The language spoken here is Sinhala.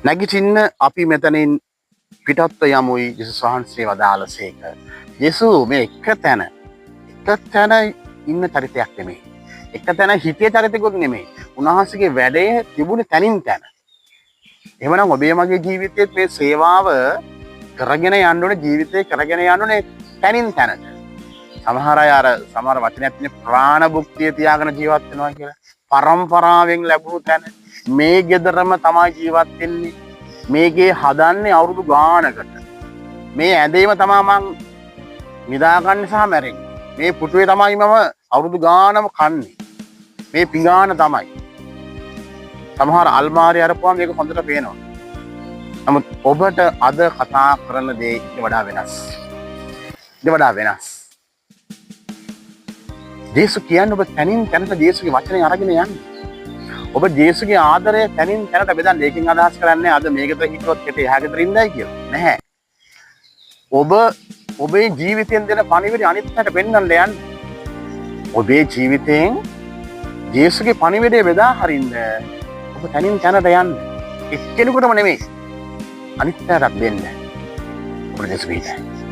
නැගිටින්න අපි මෙතනින් පිටත්ව යමුයි යේසුස් වහන්සේ වදාළසේක. යේසුස් මේ එක තැන ඉන්න චරිතයක් නෙමෙයි. එක තැන හිතේ චරිතකුත් නෙමෙයි. උන්වහන්සේගේ වැඩේ තිබුණේ තැනින් තැන. එහෙමනම් ඔබේ මගේ ජීවිතයේත් මේ සේවාව කරගෙන යන්න ඕනේ, ජීවිතේ කරගෙන යන්න ඕනේ තැනින් තැනට. සමහර අය අර සමහර වචනයක් තියෙන ප්‍රාණ භුක්තිය තියාගෙන ජීවත් වෙනවා කියලා. පරම්පරාවෙන් ලැබුණු තැන මේ ගෙදරම තමයි ජීවත් වෙන්නේ. මේකේ හදන්නේ අවුරුදු ගානකට. මේ ඇඳේම තමයි මං නිදාගන්නේ සහ මැරෙන්නේ. මේ පුටුවේ තමයි මම අවුරුදු ගානම කන්නේ. මේ පිඟාන තමයි. සමහර අල්මාරිය අරපුවාම මේක හොඳට පේනවා. නමුත් ඔබට අද කතා කරන දේ ඊට වඩා වෙනස්. ඊට වඩා වෙනස්. ජේසුස් කියන්නේ ඔබ තනින් තැනට ජේසුස්ගේ වචනේ අරගෙන යන්න. ඔබ ජේසුස්ගේ ආදරය තනින් තැනට බෙදන්න. ඒකෙන් අදහස් කරන්නේ අද මේකට හිතුවත් හිතේ එහා ගෙදර ඉන්නයි කියලා. නැහැ. ඔබ ඔබේ ජීවිතයෙන් දෙන පණිවිඩය අනිත් පැත්තට පෙන්වන්න යන්න. ඔබේ ජීවිතයෙන් ජේසුස්ගේ පණිවිඩය බෙදා හරින්න ඔබ තනින් තැනට යන්න. එක්කෙනෙකුටම නෙමෙයි. අනිත් පැත්තට දෙන්න. ඔබ ජේසුස් පිටයි.